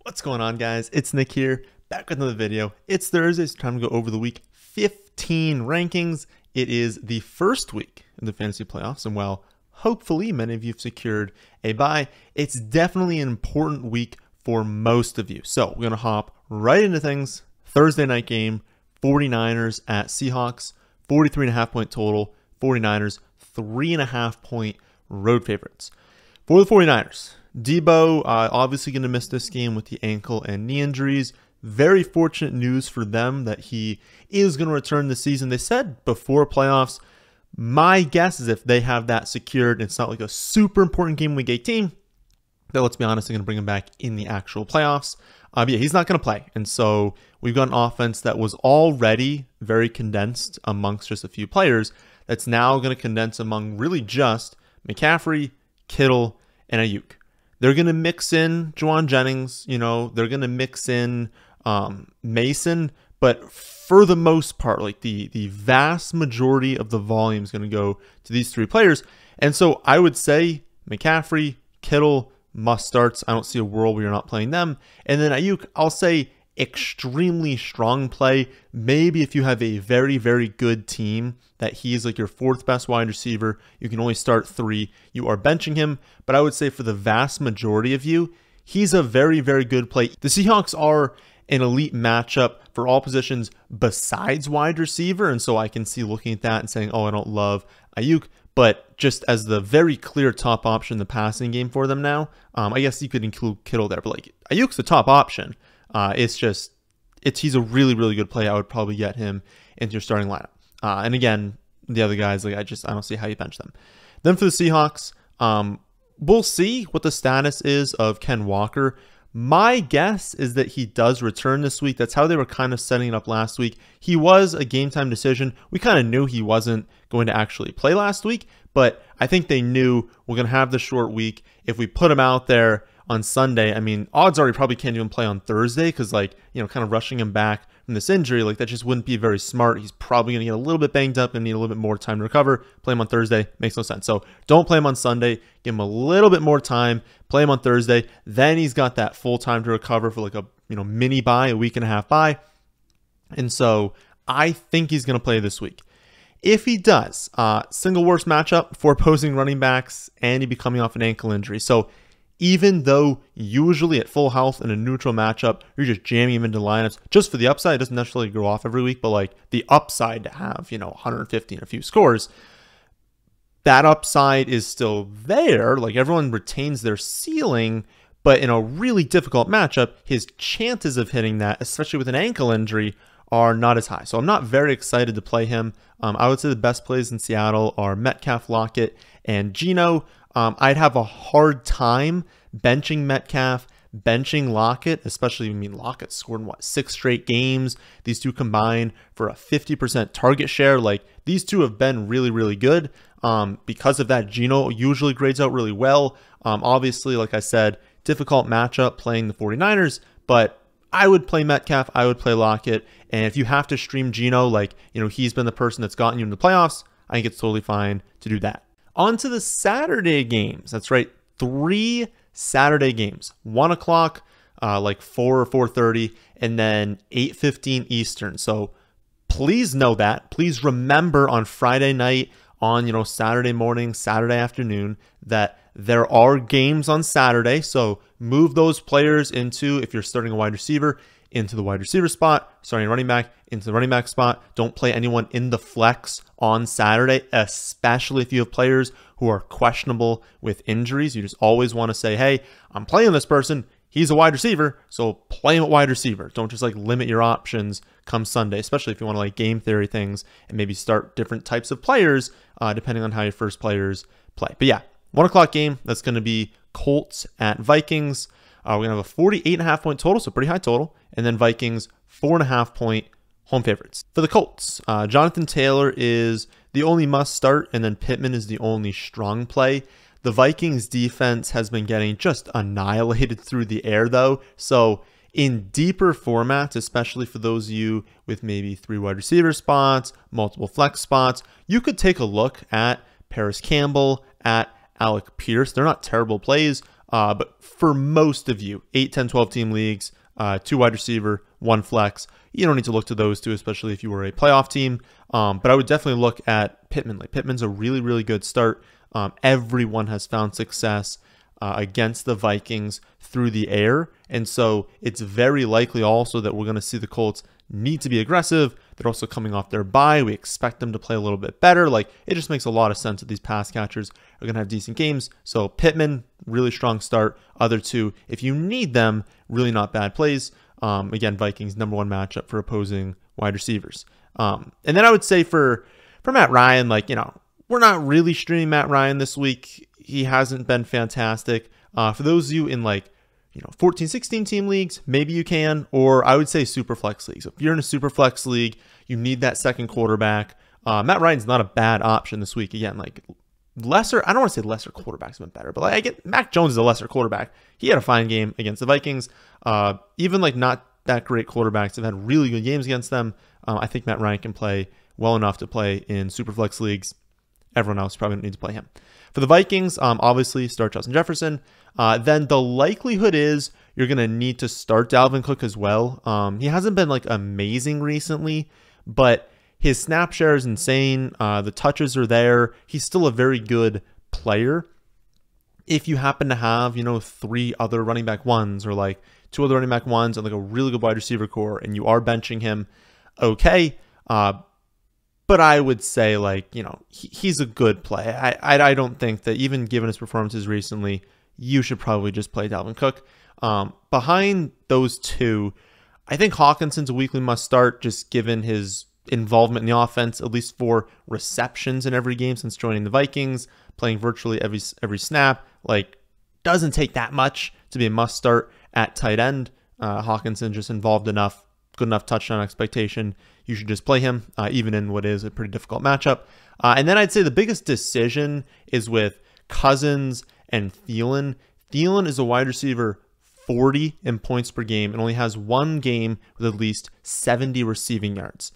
What's going on, guys? It's Nick here, back with another video. It's Thursday, so time to go over the week 15 rankings. It is the first week of the fantasy playoffs, and while hopefully many of you have secured a bye, it's definitely an important week for most of you. So we're going to hop right into things. Thursday night game, 49ers at Seahawks, 43.5 point total, 49ers 3.5 point road favorites. For the 49ers, Debo obviously going to miss this game with the ankle and knee injuries. Very fortunate news for them that he is going to return this season. They said before playoffs, my guess is if they have that secured, it's not like a super important game week 18, that, let's be honest, they're going to bring him back in the actual playoffs. But yeah, he's not going to play. And so we've got an offense that was already very condensed amongst just a few players that's now going to condense among really just McCaffrey, Kittle, and Ayuk. They're going to mix in Juwan Jennings, they're going to mix in Mason, but for the most part, like the vast majority of the volume is going to go to these three players. And so I would say McCaffrey, Kittle, must starts. I don't see a world where you're not playing them. And then Ayuk, I'll say extremely strong play. Maybe if you have a very, very good team that he's like your fourth best wide receiver, you can only start three, you are benching him. But I would say for the vast majority of you, he's a very, very good play. The Seahawks are an elite matchup for all positions besides wide receiver. And so I can see looking at that and saying, oh, I don't love Ayuk. But just as the very clear top option in the passing game for them now, I guess you could include Kittle there. But like Ayuk's the top option. He's a really, really good play. I would probably get him into your starting lineup. And again, the other guys, I don't see how you bench them. Then for the Seahawks, we'll see what the status is of Ken Walker. My guess is that he does return this week. That's how they were kind of setting it up last week. He was a game time decision. We kind of knew he wasn't going to actually play last week, but I think they knew we're going to have the short week. If we put him out there on Sunday, I mean, odds are he probably can't even play on Thursday because, kind of rushing him back from this injury, that just wouldn't be very smart. He's probably going to get a little bit banged up and need a little bit more time to recover. Play him on Thursday makes no sense. So don't play him on Sunday. Give him a little bit more time. Play him on Thursday. Then he's got that full time to recover for a mini bye, a week and a half bye. And so I think he's going to play this week. If he does, single worst matchup for opposing running backs, and he'd be coming off an ankle injury. So even though usually at full health in a neutral matchup, you're just jamming him into lineups just for the upside. It doesn't necessarily go off every week, but the upside to have, 150 and a few scores, that upside is still there. Everyone retains their ceiling, but in a really difficult matchup, his chances of hitting that, especially with an ankle injury, are not as high. So I'm not very excited to play him. I would say the best plays in Seattle are Metcalf, Lockett, and Geno. I'd have a hard time benching Metcalf, benching Lockett, especially, Lockett scored in 6 straight games. These two combined for a 50% target share. These two have been really, really good. Because of that, Geno usually grades out really well. Obviously, like I said, difficult matchup playing the 49ers, but I would play Metcalf, I would play Lockett, and if you have to stream Geno, he's been the person that's gotten you in the playoffs, I think it's totally fine to do that. On to the Saturday games. That's right, 3 Saturday games. 1 o'clock, 4 or 4:30, and then 8:15 Eastern. So please know that. Please remember on Friday night, on Saturday morning, Saturday afternoon, that there are games on Saturday. So move those players into, if you're starting a wide receiver, into the wide receiver spot, starting running back into the running back spot. Don't play anyone in the flex on Saturday, especially if you have players who are questionable with injuries. You just always want to say, hey, I'm playing this person. He's a wide receiver, so play him at wide receiver. Don't just limit your options come Sunday, especially if you want to game theory things and maybe start different types of players depending on how your first players play. But yeah, 1 o'clock game. That's going to be Colts at Vikings. We're going to have a 48.5 point total, so pretty high total. And then Vikings, 4.5 point home favorites. For the Colts, Jonathan Taylor is the only must start, and then Pittman is the only strong play. The Vikings defense has been getting just annihilated through the air, though. So in deeper formats, especially for those of you with maybe 3 wide receiver spots, multiple flex spots, you could take a look at Paris Campbell, at Alec Pierce. They're not terrible plays. But for most of you, 8, 10, 12 team leagues, 2 wide receiver, 1 flex, you don't need to look to those two, especially if you were a playoff team. But I would definitely look at Pittman. Like Pittman's a really, really good start. Everyone has found success against the Vikings through the air. And so it's very likely also that we're going to see the Colts need to be aggressive. They're also coming off their bye. We expect them to play a little bit better. Like, it just makes a lot of sense that these pass catchers are going to have decent games. So Pittman, really strong start. Other two, if you need them, really not bad plays. Again, Vikings #1 matchup for opposing wide receivers. And then I would say for Matt Ryan, like, we're not really streaming Matt Ryan this week. He hasn't been fantastic. For those of you in 14, 16 team leagues, maybe you can, or I would say super flex leagues. If you're in a super flex league, you need that second quarterback. Matt Ryan's not a bad option this week. Again, lesser, I don't want to say lesser quarterbacks have been better, but I get Mac Jones is a lesser quarterback. He had a fine game against the Vikings. Even not that great quarterbacks have had really good games against them. I think Matt Ryan can play well enough to play in super flex leagues. Everyone else probably don't need to play him. For the Vikings, obviously start Justin Jefferson. Then the likelihood is you're going to need to start Dalvin Cook as well. He hasn't been amazing recently, but his snap share is insane. The touches are there. He's still a very good player. If you happen to have, 3 other running back ones or 2 other running back ones and a really good wide receiver core and you are benching him, okay. But I would say he's a good play. I don't think that even given his performances recently, you should probably just play Dalvin Cook. Behind those two, I think Hawkinson's a weekly must start just given his involvement in the offense, at least 4 receptions in every game since joining the Vikings, playing virtually every snap. Doesn't take that much to be a must start at tight end. Hawkinson just involved enough, good enough touchdown expectation. You should just play him, even in what is a pretty difficult matchup. And then I'd say the biggest decision is with Cousins and Thielen. Thielen is a wide receiver 40 in points per game and only has 1 game with at least 70 receiving yards.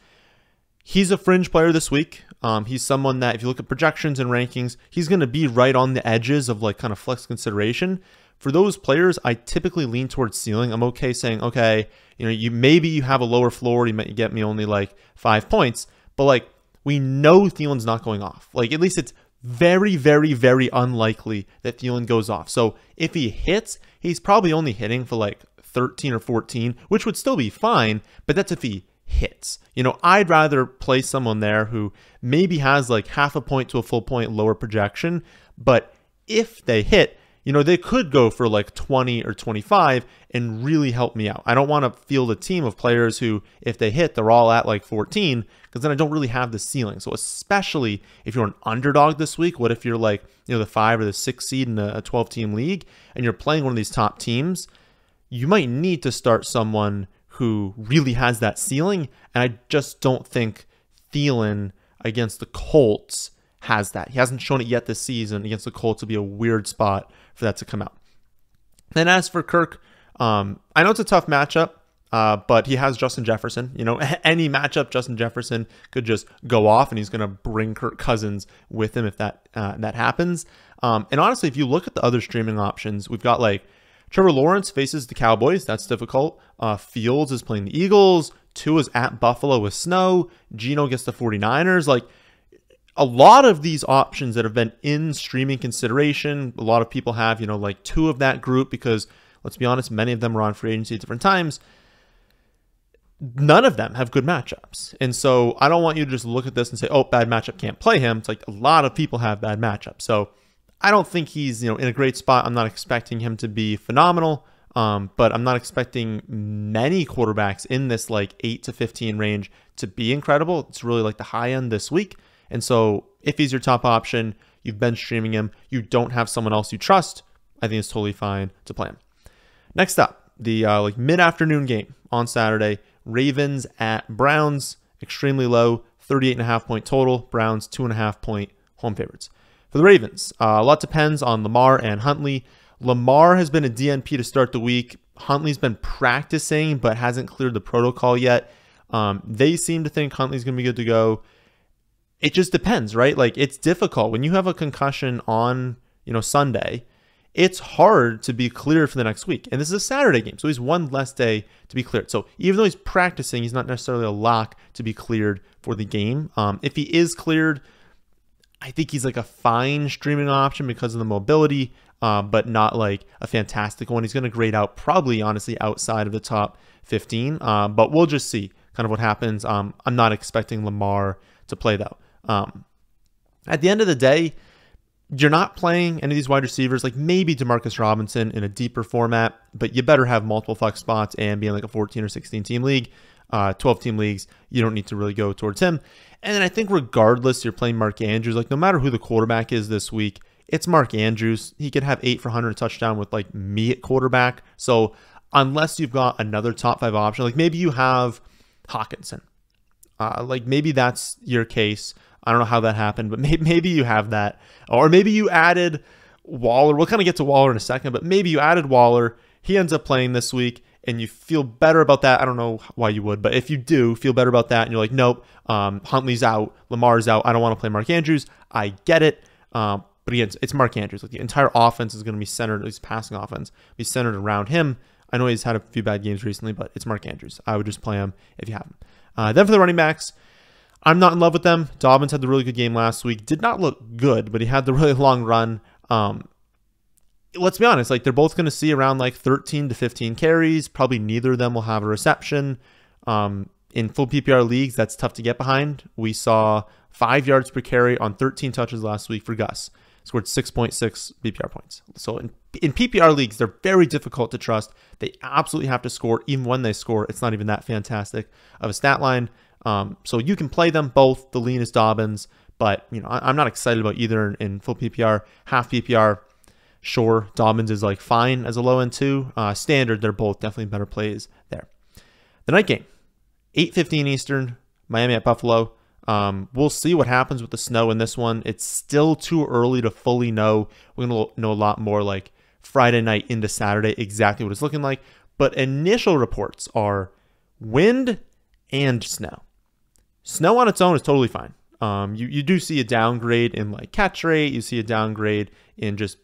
He's a fringe player this week. He's someone that if you look at projections and rankings, he's going to be right on the edges of kind of flex consideration. For those players, I typically lean towards ceiling. I'm okay saying, okay, maybe you have a lower floor. You might get me only 5 points, but we know Thielen's not going off. At least it's very, very, very unlikely that Thielen goes off. So if he hits, he's probably only hitting for 13 or 14, which would still be fine, but that's if he hits. I'd rather play someone there who maybe has half a point to a full point lower projection, but if they hit, they could go for 20 or 25 and really help me out. I don't want to field a team of players who, if they hit, they're all at 14, because then I don't really have the ceiling. So especially if you're an underdog this week, what if you're the 5 or the 6 seed in a 12-team league and you're playing one of these top teams, you might need to start someone who really has that ceiling. And I just don't think Thielen against the Colts has that. He hasn't shown it yet this season. Against the Colts would be a weird spot for that to come out. Then as for Kirk, I know it's a tough matchup, but he has Justin Jefferson. Any matchup, Justin Jefferson could just go off, and he's going to bring Kirk Cousins with him if that happens. And honestly, if you look at the other streaming options, we've got Trevor Lawrence faces the Cowboys. That's difficult. Fields is playing the Eagles. Tua is at Buffalo with snow. Geno gets the 49ers. A lot of these options that have been in streaming consideration, a lot of people have, 2 of that group because, let's be honest, many of them are on free agency at different times. None of them have good matchups. And so I don't want you to just look at this and say, oh, bad matchup, can't play him. It's a lot of people have bad matchups. So I don't think he's, in a great spot. I'm not expecting him to be phenomenal, but I'm not expecting many quarterbacks in this 8 to 15 range to be incredible. It's really the high end this week. And so if he's your top option, you've been streaming him, you don't have someone else you trust, I think it's totally fine to play him. Next up, the mid-afternoon game on Saturday, Ravens at Browns, extremely low, 38.5 point total, Browns 2.5 point home favorites. For the Ravens, a lot depends on Lamar and Huntley. Lamar has been a DNP to start the week. Huntley's been practicing but hasn't cleared the protocol yet. They seem to think Huntley's going to be good to go. It just depends, right? It's difficult when you have a concussion on, Sunday. it's hard to be cleared for the next week. And this is a Saturday game, so he's one less day to be cleared. So even though he's practicing, he's not necessarily a lock to be cleared for the game. If he is cleared, I think he's like a fine streaming option because of the mobility, but not like a fantastic one. He's going to grade out probably, honestly, outside of the top 15, but we'll just see kind of what happens. I'm not expecting Lamar to play, though. At the end of the day, you're not playing any of these wide receivers, like maybe Demarcus Robinson in a deeper format, but you better have multiple flex spots and be in like a 14 or 16 team league, 12 team leagues. You don't need to really go towards him. And then I think regardless, you're playing Mark Andrews, like no matter who the quarterback is this week, it's Mark Andrews. He could have 8 for 100 touchdown with like me at quarterback. So unless you've got another top 5 option, like maybe you have Hawkinson, like maybe that's your case. I don't know how that happened, but maybe you have that. Or maybe you added Waller. We'll kind of get to Waller in a second, but maybe you added Waller. He ends up playing this week, and you feel better about that. I don't know why you would, but if you do feel better about that, and you're like, nope, Huntley's out, Lamar's out, I don't want to play Mark Andrews. I get it. But again, it's Mark Andrews. Like the entire offense is going to be centered, at least passing offense, be centered around him. I know he's had a few bad games recently, but it's Mark Andrews. I would just play him if you have him. Then for the running backs, I'm not in love with them. Dobbins had the really good game last week. Did not look good, but he had the really long run. Let's be honest, like they're both going to see around like 13 to 15 carries. Probably neither of them will have a reception. In full PPR leagues, that's tough to get behind. We saw 5 yards per carry on 13 touches last week for Gus. Scored 6.6 PPR points. So in PPR leagues, they're very difficult to trust. They absolutely have to score. Even when they score, it's not even that fantastic of a stat line. So you can play them both. The lean is Dobbins, but you know I'm not excited about either in full PPR. Half PPR, sure, Dobbins is like fine as a low end too. Standard, they're both definitely better plays there. The night game, 8:15 Eastern, Miami at Buffalo. We'll see what happens with the snow in this one. It's still too early to fully know. We're gonna know a lot more like Friday night into Saturday exactly what it's looking like. But initial reports are wind and snow. Snow on its own is totally fine. You do see a downgrade in like catch rate. You see a downgrade in just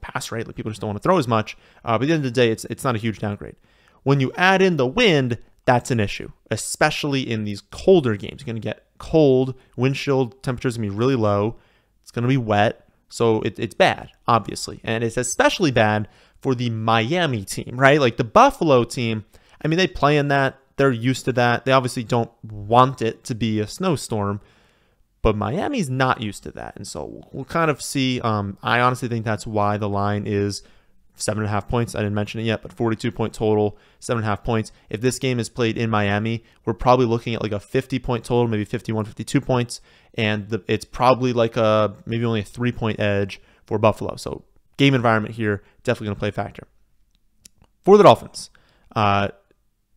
pass rate. Like people just don't want to throw as much. But at the end of the day, it's not a huge downgrade. When you add in the wind, that's an issue, especially in these colder games. You're going to get cold. Windshield temperatures are going to be really low. It's going to be wet. So it's bad, obviously. And it's especially bad for the Miami team, right? Like the Buffalo team, I mean, they play in that. They're used to that. They obviously don't want it to be a snowstorm, but Miami's not used to that. And so we'll kind of see. I honestly think that's why the line is 7.5 points. I didn't mention it yet, but 42-point total, 7.5 points. If this game is played in Miami, we're probably looking at like a 50-point total, maybe 51, 52 points. And it's probably like maybe only a 3-point edge for Buffalo. So game environment here, definitely going to play a factor. For the Dolphins,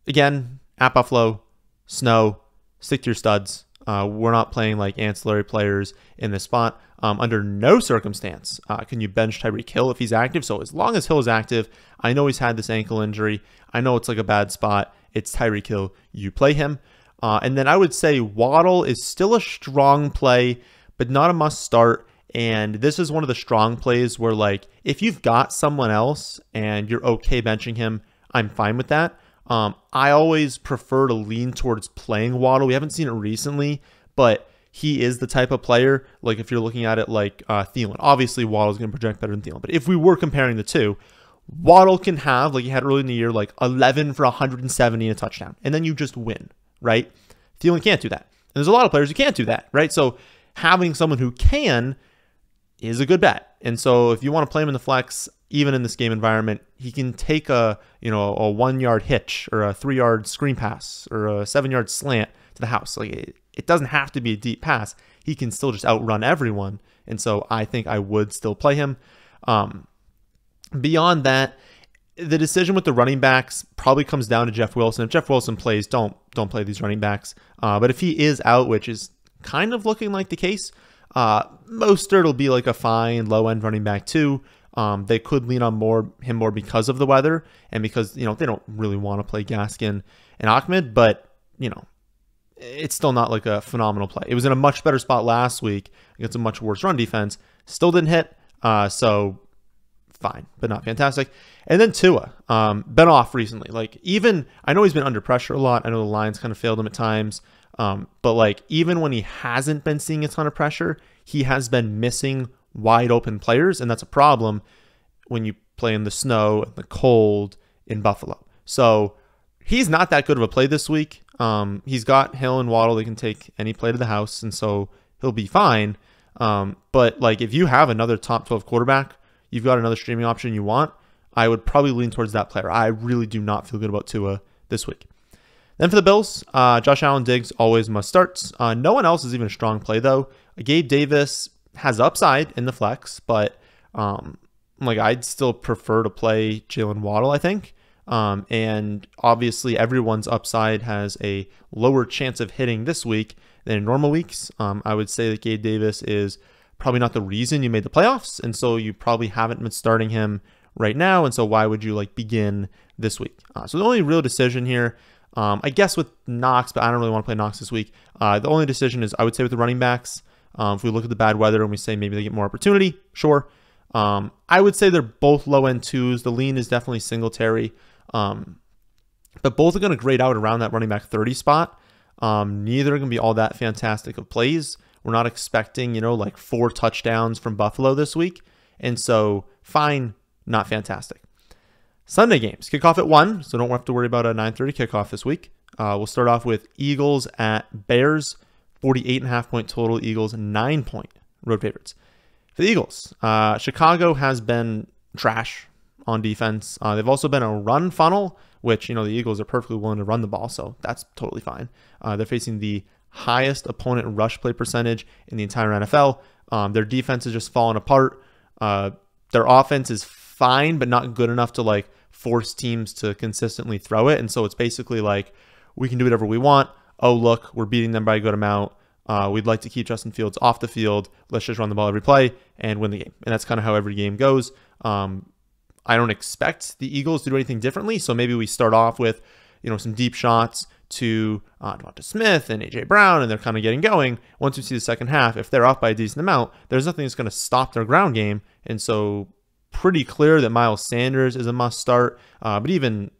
again, at Buffalo, snow, stick to your studs. We're not playing like ancillary players in this spot. Under no circumstance can you bench Tyreek Hill if he's active. So as long as Hill is active, I know he's had this ankle injury. I know it's like a bad spot. It's Tyreek Hill. You play him. And then I would say Waddle is still a strong play, but not a must start. And this is one of the strong plays where like if you've got someone else and you're okay benching him, I'm fine with that. I always prefer to lean towards playing Waddle. We haven't seen it recently, but he is the type of player, like if you're looking at it like Thielen. Obviously, Waddle's going to project better than Thielen. But if we were comparing the two, Waddle can have, like he had early in the year, like 11 for 170 and a touchdown. And then you just win, right? Thielen can't do that. And there's a lot of players who can't do that, right? So having someone who can is a good bet. And so if you want to play him in the flex, even in this game environment, he can take a 1-yard hitch or a 3-yard screen pass or a 7-yard slant to the house. Like it doesn't have to be a deep pass. He can still just outrun everyone. And so I think I would still play him. Beyond that, the decision with the running backs probably comes down to Jeff Wilson. If Jeff Wilson plays, don't play these running backs. But if he is out, which is kind of looking like the case, Mostert will be like a fine low-end running back too. They could lean on him more because of the weather and because, they don't really want to play Gaskin and Ahmed, but, it's still not like a phenomenal play. It was in a much better spot last week against a much worse run defense. Still didn't hit. So fine, but not fantastic. And then Tua, been off recently. Like, even, I know he's been under pressure a lot. I know the Lions kind of failed him at times. But like, even when he hasn't been seeing a ton of pressure, he has been missing wide open players. And that's a problem when you play in the snow and the cold in Buffalo. So he's not that good of a play this week. He's got Hill and Waddle. They can take any play to the house, and so he'll be fine. But like, if you have another top 12 quarterback, you've got another streaming option you want, I would probably lean towards that player. I really do not feel good about Tua this week. Then for the Bills, Josh Allen, Diggs, always must starts. No one else is even a strong play, though. Gabe Davis has upside in the flex, but like, I'd still prefer to play Jalen Waddle, I think. And obviously everyone's upside has a lower chance of hitting this week than in normal weeks. I would say that Gabe Davis is probably not the reason you made the playoffs, and so you probably haven't been starting him right now, and so why would you like begin this week? So the only real decision here, I guess with Knox, but I don't really want to play Knox this week. The only decision is, I would say, with the running backs. If we look at the bad weather and we say maybe they get more opportunity, sure. I would say they're both low-end twos. The lean is definitely Singletary. But both are going to grade out around that running back 30 spot. Neither are going to be all that fantastic of plays. We're not expecting, like 4 touchdowns from Buffalo this week. And so fine, not fantastic. Sunday games kick off at 1, so don't have to worry about a 9:30 kickoff this week. We'll start off with Eagles at Bears, 48.5 point total. Eagles 9 point road favorites. For the Eagles, Chicago has been trash on defense. They've also been a run funnel, which, the Eagles are perfectly willing to run the ball, so that's totally fine. They're facing the highest opponent rush play percentage in the entire NFL. Their defense is just falling apart. Their offense is fine, but not good enough to like force teams to consistently throw it. And so it's basically like, we can do whatever we want. Oh, look, we're beating them by a good amount. We'd like to keep Justin Fields off the field. Let's just run the ball every play and win the game. And that's kind of how every game goes. I don't expect the Eagles to do anything differently. So maybe we start off with, some deep shots to Devonta Smith and A.J. Brown, and they're kind of getting going. Once we see the second half, if they're up by a decent amount, there's nothing that's going to stop their ground game. And so pretty clear that Miles Sanders is a must start. But even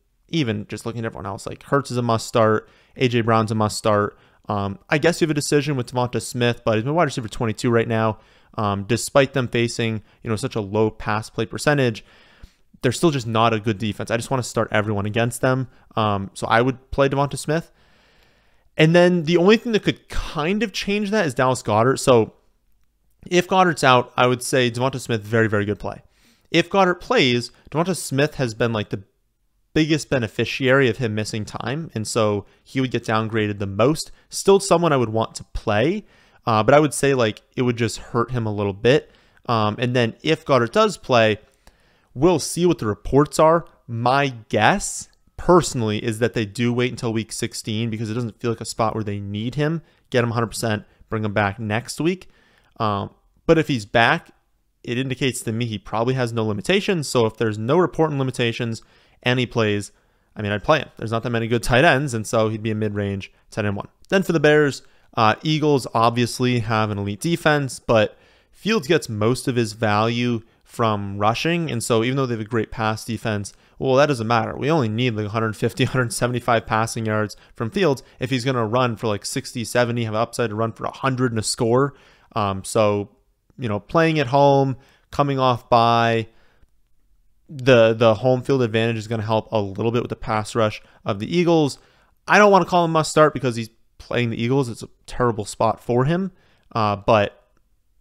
just looking at everyone else, like Hurts is a must start. A.J. Brown's a must start. I guess you have a decision with Devonta Smith, but he's been wide receiver 22 right now. Despite them facing, such a low pass play percentage, they're still just not a good defense. I just want to start everyone against them. So I would play Devonta Smith. And then the only thing that could kind of change that is Dallas Goedert. So if Goddard's out, I would say Devonta Smith, very, very good play. If Goedert plays, Devonta Smith has been like the biggest beneficiary of him missing time, and so he would get downgraded the most. Still someone I would want to play, but I would say like it would just hurt him a little bit. And then if Goddard does play, we'll see what the reports are. My guess, personally, is that they do wait until week 16 because it doesn't feel like a spot where they need him. Get him 100%, bring him back next week. But if he's back, it indicates to me he probably has no limitations. So if there's no reporting limitations and he plays, I'd play him. There's not that many good tight ends, and so he'd be a mid-range tight end 1. Then for the Bears, Eagles obviously have an elite defense, but Fields gets most of his value from rushing, and so even though they have a great pass defense, well, that doesn't matter. We only need like 150, 175 passing yards from Fields if he's going to run for like 60, 70, have an upside to run for 100 and a score. So, playing at home, coming off by the home field advantage is going to help a little bit with the pass rush of the Eagles. I don't want to call him must start because he's playing the Eagles. It's a terrible spot for him. But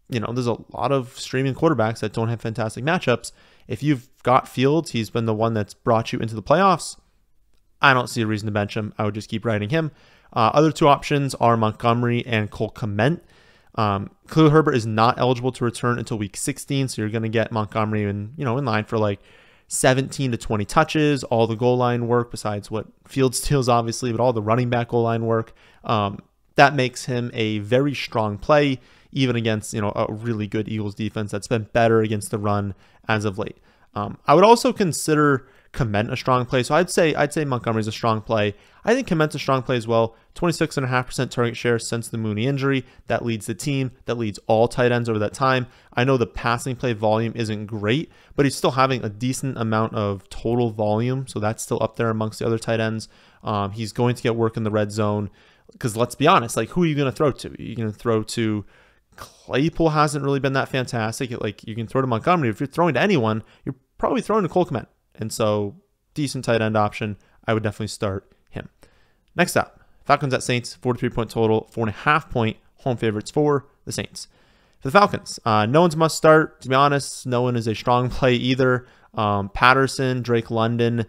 there's a lot of streaming quarterbacks that don't have fantastic matchups. If you've got Fields, he's been the one that's brought you into the playoffs. I don't see a reason to bench him. I would just keep riding him. Other 2 options are Montgomery and Cole Kmet. Khalil Herbert is not eligible to return until week 16, so you're going to get Montgomery in line for like 17 to 20 touches, all the goal line work besides what Fields steals, obviously, but all the running back goal line work. That makes him a very strong play, even against a really good Eagles defense that's been better against the run as of late. I would also consider Kmet a strong play. So I'd say Montgomery's a strong play. I think Kmet's a strong play as well. 26.5% target share since the Mooney injury. That leads the team. That leads all tight ends over that time. I know the passing play volume isn't great, but he's still having a decent amount of total volume, so that's still up there amongst the other tight ends. He's going to get work in the red zone because let's be honest, like who are you going to throw to? Are you going to throw to Claypool? Hasn't really been that fantastic. Like you can throw to Montgomery. If you're throwing to anyone, you're probably throwing to Cole Kmet. And so decent tight end option. I would definitely start him. Next up, Falcons at Saints, 43-point total, 4.5-point home favorites for the Saints. For the Falcons, no one's must start. To be honest, no one is a strong play either. Patterson, Drake London,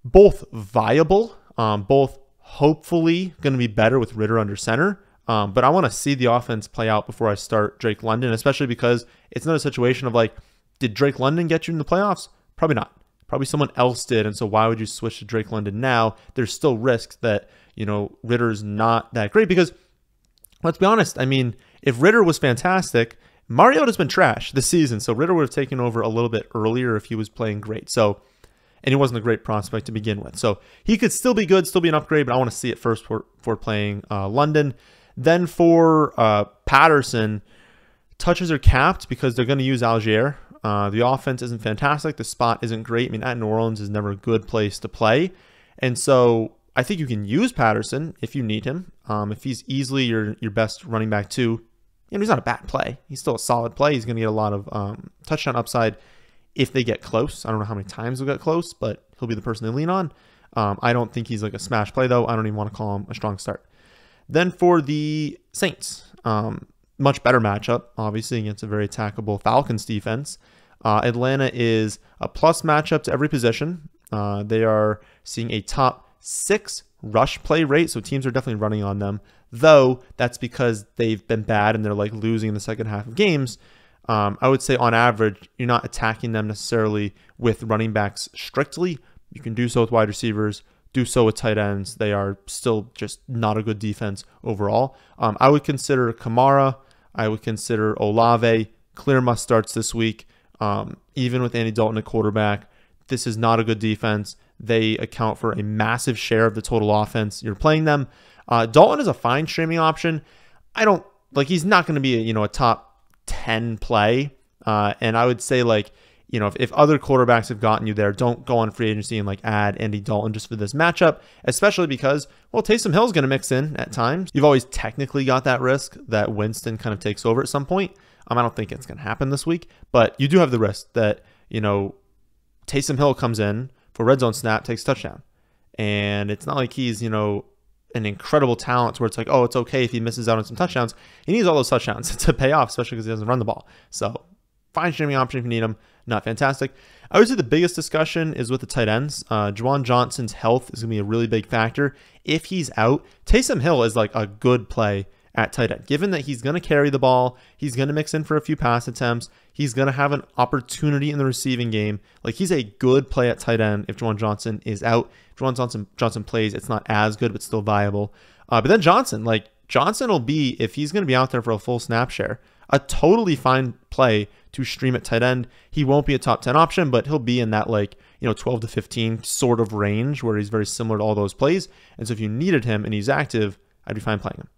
both viable, both hopefully going to be better with Ridder under center. But I want to see the offense play out before I start Drake London, especially because it's not a situation of like, did Drake London get you in the playoffs? Probably not. Probably someone else did. And so why would you switch to Drake London now? There's still risks that, Ridder's not that great because let's be honest. I mean, if Ridder was fantastic, Mariota's been trash this season. So Ridder would have taken over a little bit earlier if he was playing great. So, and he wasn't a great prospect to begin with. So he could still be good, still be an upgrade, but I want to see it first for playing London. Then for Patterson, touches are capped because they're going to use Algier. The offense isn't fantastic. The spot isn't great. I mean, at New Orleans is never a good place to play. And so I think you can use Patterson if you need him. If he's easily your best running back too, he's not a bad play. He's still a solid play. He's going to get a lot of touchdown upside if they get close. I don't know how many times they'll get close, but he'll be the person they lean on. I don't think he's like a smash play, though. I don't even want to call him a strong start. Then for the Saints, much better matchup, obviously, against a very attackable Falcons defense. Atlanta is a plus matchup to every position. They are seeing a top 6 rush play rate, so teams are definitely running on them, though that's because they've been bad and they're like losing in the second half of games. I would say on average, you're not attacking them necessarily with running backs strictly. You can do so with wide receivers, do so with tight ends. They are still just not a good defense overall. I would consider Kamara. I would consider Olave. Clear must starts this week. Even with Andy Dalton at quarterback, this is not a good defense. They account for a massive share of the total offense you're playing them. Dalton is a fine streaming option. He's not going to be a top 10 play. And I would say if other quarterbacks have gotten you there, don't go on free agency and add Andy Dalton just for this matchup, especially because, Taysom Hill's going to mix in at times. You've always technically got that risk that Winston kind of takes over at some point. I don't think it's going to happen this week, but you do have the risk that, Taysom Hill comes in for red zone snap, takes touchdown. And it's not like he's, an incredible talent where it's like, oh, it's okay if he misses out on some touchdowns. He needs all those touchdowns to pay off, especially because he doesn't run the ball. So fine streaming option if you need him. Not fantastic. I would say the biggest discussion is with the tight ends. Juwan Johnson's health is going to be a really big factor. If he's out, Taysom Hill is a good play at tight end. Given that he's going to carry the ball, he's going to mix in for a few pass attempts, he's going to have an opportunity in the receiving game. He's a good play at tight end if Juwan Johnson is out. If Juwan Johnson plays, it's not as good, but still viable. But then Johnson will be, if he's going to be out there for a full snap share, a totally fine play to stream at tight end. He won't be a top 10 option, but he'll be in that 12 to 15 sort of range where he's very similar to all those plays. And so if you needed him and he's active, I'd be fine playing him.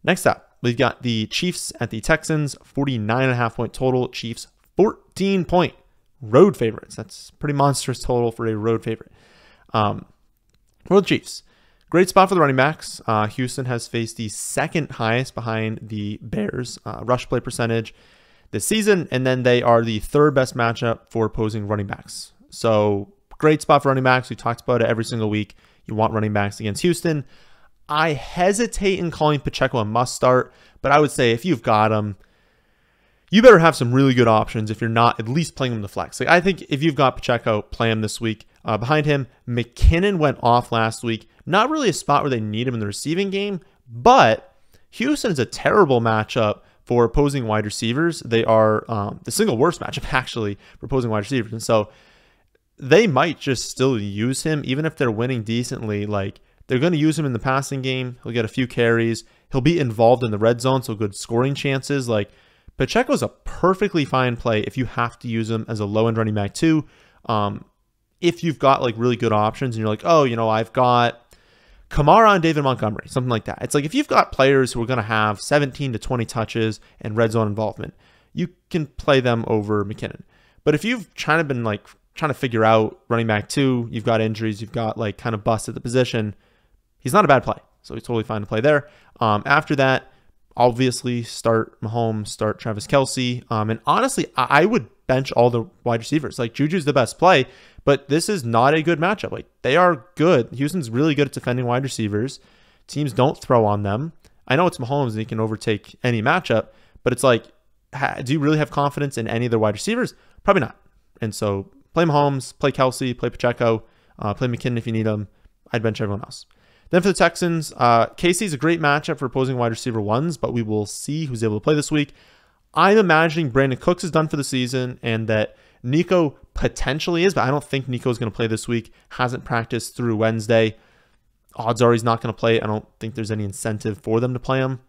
Next up, we've got the Chiefs at the Texans, 49.5-point total. Chiefs, 14-point road favorites. That's pretty monstrous total for a road favorite. For the Chiefs, great spot for the running backs. Houston has faced the second highest behind the Bears rush play percentage this season, and then they are the third best matchup for opposing running backs. So great spot for running backs. We talked about it every single week. You want running backs against Houston. I hesitate in calling Pacheco a must start, but I would say if you've got him, you better have some really good options if you're not at least playing him the flex. I think if you've got Pacheco, play him this week. Behind him, McKinnon went off last week. Not really a spot where they need him in the receiving game, but Houston is a terrible matchup for opposing wide receivers. They are the single worst matchup, actually, for opposing wide receivers. And so they might just still use him, even if they're winning decently. They're going to use him in the passing game. He'll get a few carries. He'll be involved in the red zone, so good scoring chances. Pacheco's a perfectly fine play if you have to use him as a low-end running back too. If you've got really good options and you're like, oh, I've got Kamara and David Montgomery, something like that. It's like if you've got players who are going to have 17 to 20 touches and red zone involvement, you can play them over McKinnon. But if you've kind of been like trying to figure out running back 2, you've got injuries, you've got like kind of bust at the position, he's not a bad play. So he's totally fine to play there. After that, obviously start Mahomes, start Travis Kelce. And honestly, I would bench all the wide receivers. Like Juju's the best play, but this is not a good matchup. Like they are good. Houston's really good at defending wide receivers. Teams don't throw on them. I know it's Mahomes and he can overtake any matchup, but it's like, do you really have confidence in any of the wide receivers? Probably not. And so play Mahomes, play Kelce, play Pacheco, play McKinnon if you need him. I'd bench everyone else. Then for the Texans, KC's a great matchup for opposing wide receiver 1s, but we will see who's able to play this week. I'm imagining Brandon Cooks is done for the season and that Nico potentially is, but I don't think Nico's going to play this week. Hasn't practiced through Wednesday. Odds are he's not going to play. I don't think there's any incentive for them to play him.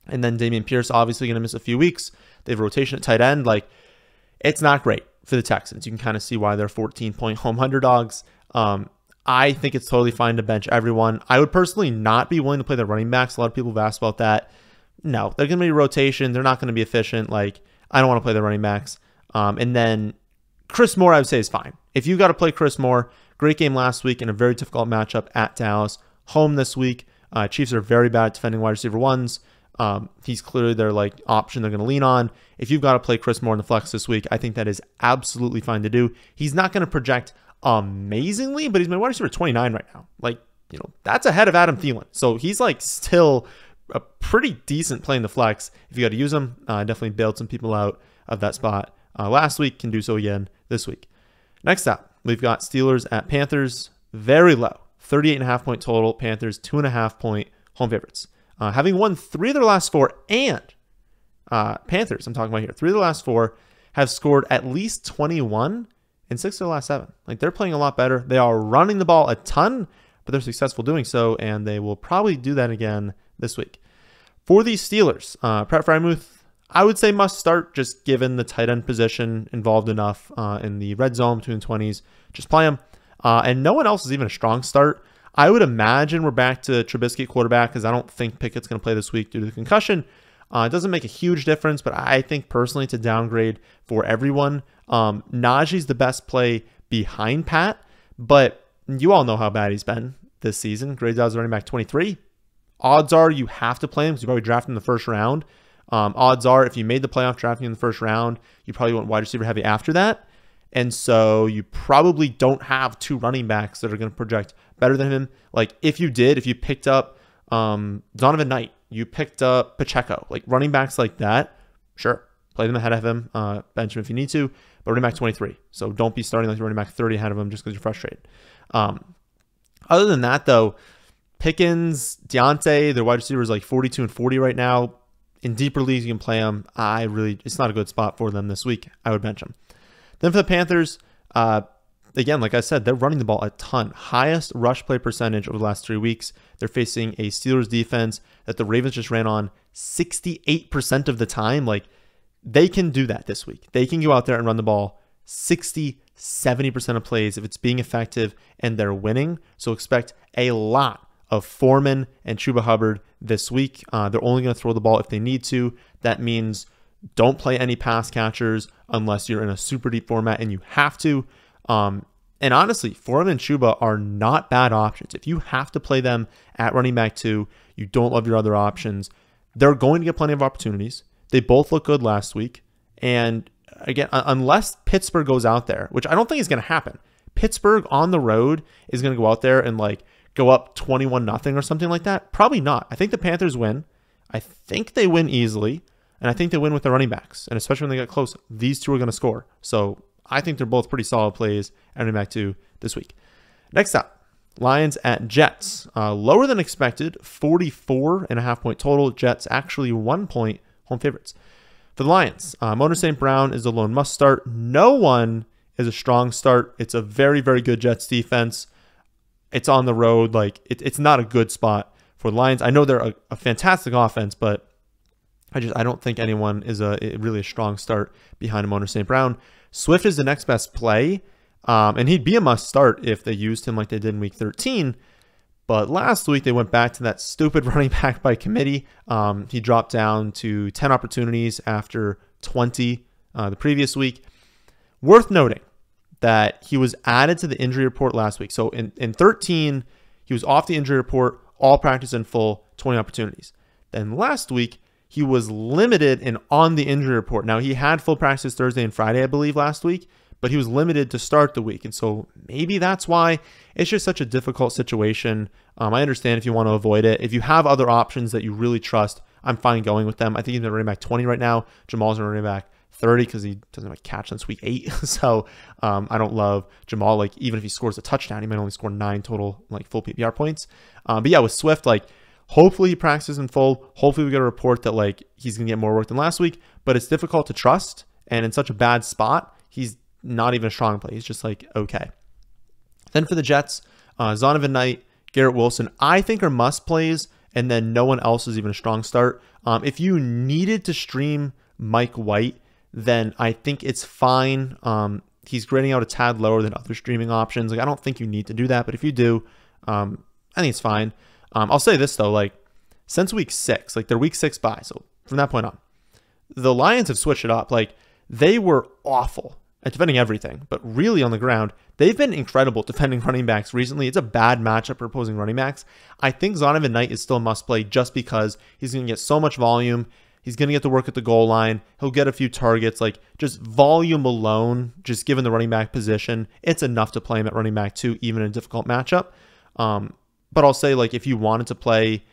And then Dameon Pierce obviously going to miss a few weeks. They have a rotation at tight end. Like, it's not great for the Texans. You can kind of see why they're 14-point home underdogs. I think it's totally fine to bench everyone. I would personally not be willing to play the running backs. A lot of people have asked about that. No, they're going to be rotation. They're not going to be efficient. Like, I don't want to play the running backs. And then Chris Moore, I would say, is fine. If you got to play Chris Moore, great game last week in a very difficult matchup at Dallas. Home this week. Chiefs are very bad at defending wide receiver 1s. He's clearly their like option they're going to lean on. If you've got to play Chris Moore in the flex this week, I think that is absolutely fine to do. He's not going to project amazingly, but he's my wide receiver 29 right now. Like, you know, that's ahead of Adam Thielen. So he's like still a pretty decent play in the flex. If you got to use him, definitely bailed some people out of that spot last week, can do so again this week. Next up, we've got Steelers at Panthers. Very low, 38.5 point total. Panthers 2.5 point home favorites. Having won 3 of their last 4, and Panthers, I'm talking about here, 3 of the last 4 have scored at least 21 in 6 of the last 7. Like, they're playing a lot better. They are running the ball a ton, but they're successful doing so, and they will probably do that again this week. For the Steelers, Pat Freiermuth, I would say must start, just given the tight end position involved enough in the red zone between the 20s. Just play him. And no one else is even a strong start. I would imagine we're back to Trubisky quarterback because I don't think Pickett's going to play this week due to the concussion. It doesn't make a huge difference, but I think personally it's a downgrade for everyone. Najee's the best play behind Pat, but you all know how bad he's been this season. Grades out as running back 23. Odds are you have to play him because you probably drafted him in the first round. Odds are if you made the playoff drafting in the first round, you probably went wide receiver heavy after that. And so you probably don't have 2 running backs that are going to project better than him. Like if you picked up Donovan Knight, you picked up Pacheco, like running backs like that, sure, play them ahead of him, bench him if you need to, but running back 23. So don't be starting like running back 30 ahead of him just because you're frustrated. Other than that, though, Pickens, Deontay, their wide receivers like 42 and 40 right now. In deeper leagues, you can play them. It's not a good spot for them this week. I would bench them. Then for the Panthers, again, like I said, they're running the ball a ton. Highest rush play percentage over the last 3 weeks. They're facing a Steelers defense that the Ravens just ran on 68% of the time. Like, they can do that this week. They can go out there and run the ball 60, 70% of plays if it's being effective and they're winning. So expect a lot of Foreman and Chuba Hubbard this week. They're only going to throw the ball if they need to. That means don't play any pass catchers unless you're in a super deep format and you have to. And honestly, Foreman and Chuba are not bad options. If you have to play them at running back 2, you don't love your other options, they're going to get plenty of opportunities. They both look good last week. And again, unless Pittsburgh goes out there, which I don't think is going to happen, Pittsburgh on the road is going to go out there and like go up 21-0 or something like that. Probably not. I think the Panthers win. I think they win easily. And I think they win with the running backs. And especially when they get close, these 2 are going to score. So I think they're both pretty solid plays at running back 2 this week. Next up, Lions at Jets. Lower than expected, 44.5 point total. Jets actually 1 point home favorites. For the Lions, Mona St. Brown is a lone must start. No one is a strong start. It's a very, very good Jets defense. It's on the road. Like it's not a good spot for the Lions. I know they're a fantastic offense, but I don't think anyone is really a strong start behind Mona St. Brown. Swift is the next best play, and he'd be a must start if they used him like they did in Week 13. But last week, they went back to that stupid running back by committee. He dropped down to 10 opportunities after 20 the previous week. Worth noting that he was added to the injury report last week. So in 13, he was off the injury report, all practice in full, 20 opportunities. Then last week, he was limited and on the injury report. Now, he had full practice Thursday and Friday, I believe, last week, but he was limited to start the week. And so maybe that's why it's just such a difficult situation. I understand if you want to avoid it. If you have other options that you really trust, I'm fine going with them. I think he's in running back 20 right now. Jamal's in running back 30 because he doesn't have a catch since week 8. So I don't love Jamal. Like, even if he scores a touchdown, he might only score 9 total like full PPR points. But yeah, with Swift, like, hopefully he practices in full. Hopefully we get a report that like he's going to get more work than last week, but it's difficult to trust. And in such a bad spot, he's not even a strong play. He's just like, okay. Then for the Jets, Zonovan Knight, Garrett Wilson, I think are must plays. And then no one else is even a strong start. If you needed to stream Mike White, then I think it's fine. He's grading out a tad lower than other streaming options. Like, I don't think you need to do that, but if you do, I think it's fine. I'll say this though, like, since week 6, like, they're week 6 bye. So from that point on, the Lions have switched it up. Like, they were awful at defending everything, but really on the ground, they've been incredible defending running backs recently. It's a bad matchup for opposing running backs. I think Zonovan Knight is still a must play just because he's going to get so much volume. He's going to get to work at the goal line. He'll get a few targets. Like, just volume alone, just given the running back position, it's enough to play him at running back 2, even in a difficult matchup. But I'll say, like, if you wanted to play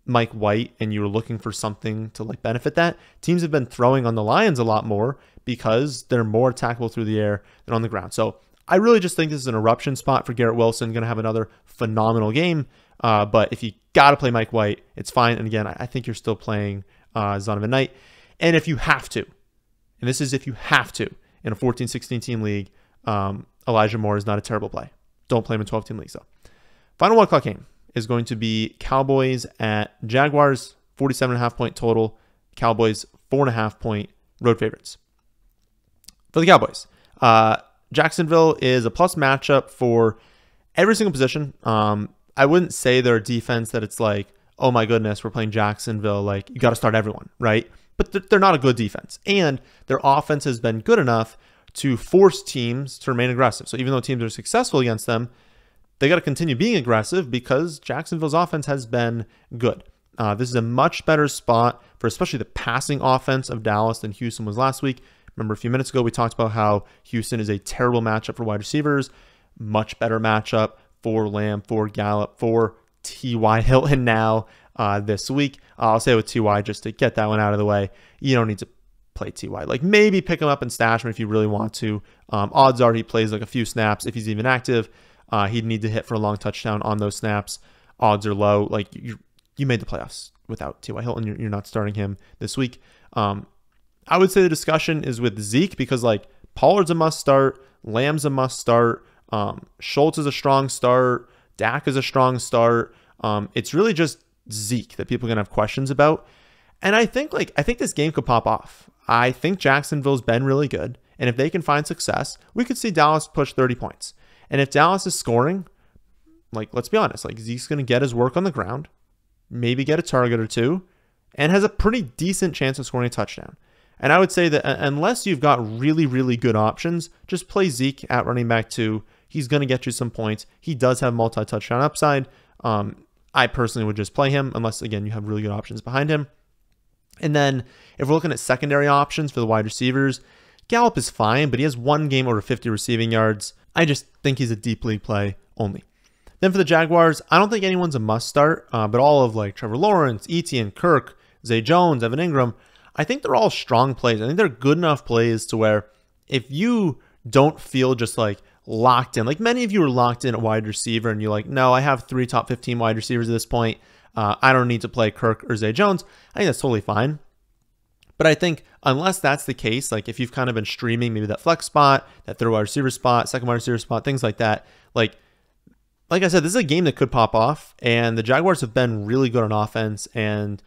Mike White and you were looking for something to like benefit that, teams have been throwing on the Lions a lot more because they're more attackable through the air than on the ground. So I really just think this is an eruption spot for Garrett Wilson. Going to have another phenomenal game. But if you got to play Mike White, it's fine. And again, I think you're still playing Zonovan Knight. And if you have to, and this is if you have to, in a 14-16 team league, Elijah Moore is not a terrible play. Don't play him in 12-team leagues though. Final 1 o'clock game is going to be Cowboys at Jaguars, 47.5 point total. Cowboys 4.5 point road favorites. For the Cowboys, Jacksonville is a plus matchup for every single position. I wouldn't say they're a defense that it's like, oh my goodness, we're playing Jacksonville, like you got to start everyone, right? But they're not a good defense. And their offense has been good enough to force teams to remain aggressive. So even though teams are successful against them, they got to continue being aggressive because Jacksonville's offense has been good. This is a much better spot for especially the passing offense of Dallas than Houston was last week. Remember a few minutes ago, we talked about how Houston is a terrible matchup for wide receivers. Much better matchup for Lamb, for Gallup, for T.Y. Hilton now this week. I'll say with T.Y. just to get that one out of the way. You don't need to play T.Y. Like maybe pick him up and stash him if you really want to. Odds are he plays like a few snaps if he's even active. He'd need to hit for a long touchdown on those snaps. Odds are low. Like you made the playoffs without T.Y. Hilton. You're not starting him this week. I would say the discussion is with Zeke because like Pollard's a must start. Lamb's a must start. Schultz is a strong start. Dak is a strong start. It's really just Zeke that people are going to have questions about. And I think this game could pop off. I think Jacksonville's been really good. And if they can find success, we could see Dallas push 30 points. And if Dallas is scoring, like, let's be honest, like Zeke's going to get his work on the ground, maybe get a target or two, and has a pretty decent chance of scoring a touchdown. And I would say that unless you've got really, really good options, just play Zeke at running back 2. He's going to get you some points. He does have multi-touchdown upside. I personally would just play him unless, again, you have really good options behind him. And then if we're looking at secondary options for the wide receivers, Gallup is fine, but he has 1 game over 50 receiving yards. I just think he's a deep league play only. Then for the Jaguars, I don't think anyone's a must start, but all of like Trevor Lawrence, Etienne, Kirk, Zay Jones, Evan Ingram, I think they're all strong plays. I think they're good enough plays to where if you don't feel just like locked in, like many of you are locked in at wide receiver and you're like, no, I have 3 top 15 wide receivers at this point. I don't need to play Kirk or Zay Jones. I think that's totally fine. But I think unless that's the case, like if you've kind of been streaming maybe that flex spot, that third wide receiver spot, second wide receiver spot, things like that, like I said, this is a game that could pop off, and the Jaguars have been really good on offense, and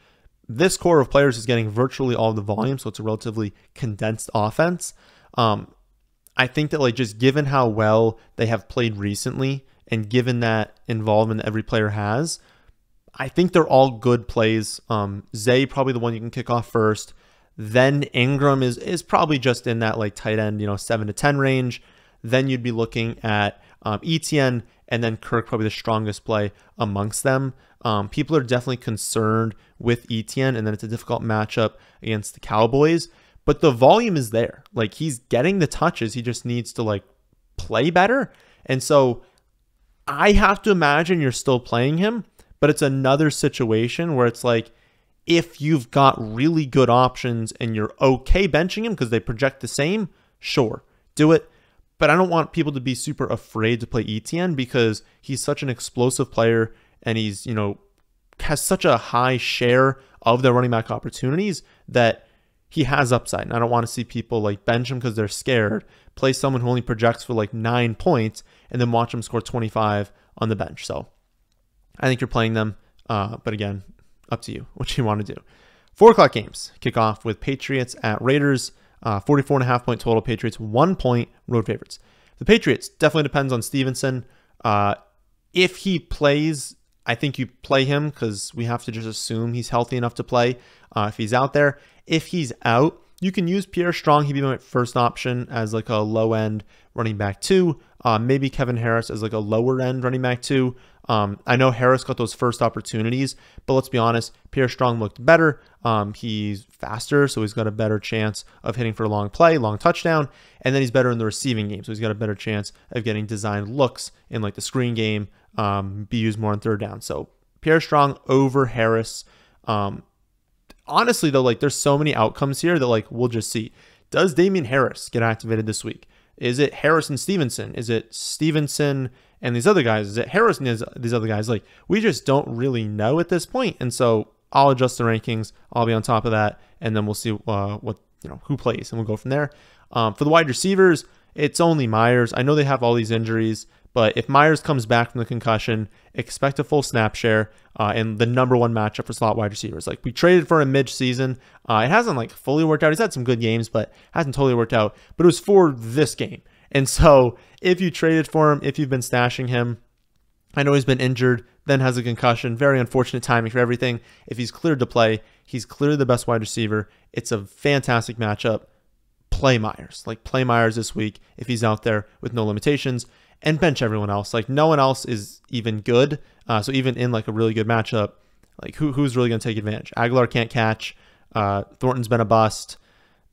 this core of players is getting virtually all the volume, so it's a relatively condensed offense. I think that like just given how well they have played recently and given that involvement that every player has, I think they're all good plays. Zay probably the one you can kick off first. Then Ingram is probably just in that like tight end, 7 to 10 range. Then you'd be looking at Etienne, and then Kirk probably the strongest play amongst them. People are definitely concerned with Etienne, and then it's a difficult matchup against the Cowboys. But the volume is there. Like, he's getting the touches. He just needs to like play better. And so I have to imagine you're still playing him, but it's another situation where it's like, if you've got really good options and you're okay benching him because they project the same, sure, do it. But I don't want people to be super afraid to play Etienne because he's such an explosive player and he's, has such a high share of their running back opportunities that he has upside. And I don't want to see people like bench him because they're scared, play someone who only projects for like 9 points, and then watch him score 25 on the bench. So I think you're playing them. But again, up to you what you want to do. 4 o'clock games kick off with Patriots at Raiders. 44.5 point total. Patriots 1 point road favorites. The Patriots definitely depends on Stevenson. If he plays, I think you play him because we have to just assume he's healthy enough to play if he's out there. If he's out, you can use Pierre Strong. He'd be my first option as like a low end running back 2. Maybe Kevin Harris as like a lower end running back 2. I know Harris got those first opportunities, but let's be honest, Pierre Strong looked better. He's faster, so he's got a better chance of hitting for a long play, long touchdown, and then he's better in the receiving game, so he's got a better chance of getting designed looks in like the screen game, be used more on third down. So Pierre Strong over Harris. Honestly, though, like there's so many outcomes here that like we'll just see. Does Damian Harris get activated this week? Is it Harris and Stevenson? Is it Stevenson and these other guys? Is it Harris and these other guys? Like, we just don't really know at this point. And so I'll adjust the rankings. I'll be on top of that. And then we'll see who plays, and we'll go from there. For the wide receivers, it's only Myers. I know they have all these injuries, but if Myers comes back from the concussion, expect a full snap share and the number 1 matchup for slot wide receivers. Like, we traded for him mid-season. It hasn't like fully worked out. He's had some good games, but hasn't totally worked out. But it was for this game. And so if you traded for him, if you've been stashing him, I know he's been injured, then has a concussion. Very unfortunate timing for everything. If he's cleared to play, he's clearly the best wide receiver. It's a fantastic matchup. Play Myers. Like, play Myers this week if he's out there with no limitations, and bench everyone else. Like, no one else is even good. So even in like a really good matchup, like who's really going to take advantage? Aguilar can't catch. Thornton's been a bust.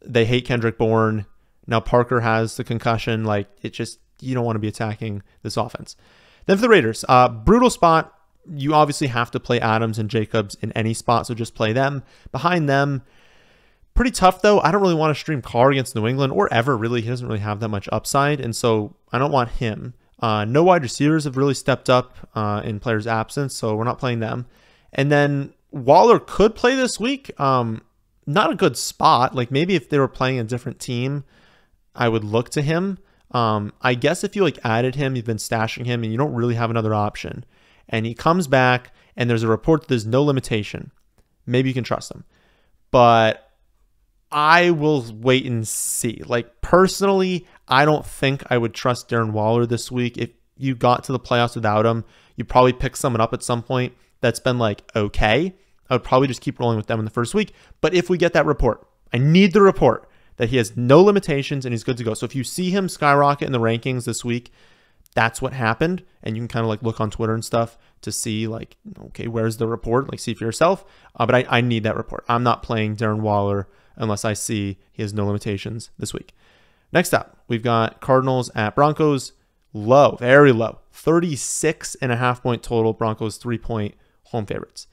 They hate Kendrick Bourne. Now Parker has the concussion. Like, it just, you don't want to be attacking this offense. Then for the Raiders, brutal spot. You obviously have to play Adams and Jacobs in any spot, so just play them. Behind them, pretty tough though. I don't really want to stream Carr against New England or ever really. He doesn't really have that much upside, and so I don't want him. No wide receivers have really stepped up in players' absence, so we're not playing them. And then Waller could play this week. Not a good spot. Like, maybe if they were playing a different team, I would look to him. I guess if you like added him, you've been stashing him, and you don't really have another option, and he comes back and there's a report that there's no limitation, maybe you can trust him. But I will wait and see. Like, personally, I don't think I would trust Darren Waller this week. If you got to the playoffs without him, you probably pick someone up at some point that's been like, okay, I would probably just keep rolling with them in the first week. But if we get that report, I need the report that he has no limitations and he's good to go. So if you see him skyrocket in the rankings this week, that's what happened. And you can kind of like look on Twitter and stuff to see like, okay, where's the report? Like, see for yourself. But I need that report. I'm not playing Darren Waller unless I see he has no limitations this week. Next up, we've got Cardinals at Broncos. Low, very low. 36.5 point total. Broncos 3-point home favorites.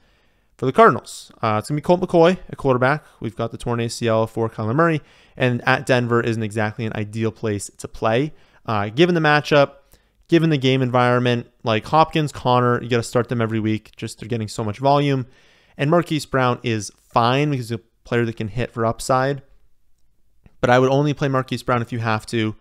For the Cardinals, it's going to be Colt McCoy at quarterback. We've got the torn ACL for Kyler Murray. And at Denver isn't exactly an ideal place to play. Given the matchup, given the game environment, like Hopkins, Connor, you got to start them every week. Just they're getting so much volume. And Marquise Brown is fine because he's a player that can hit for upside. But I would only play Marquise Brown if you have to.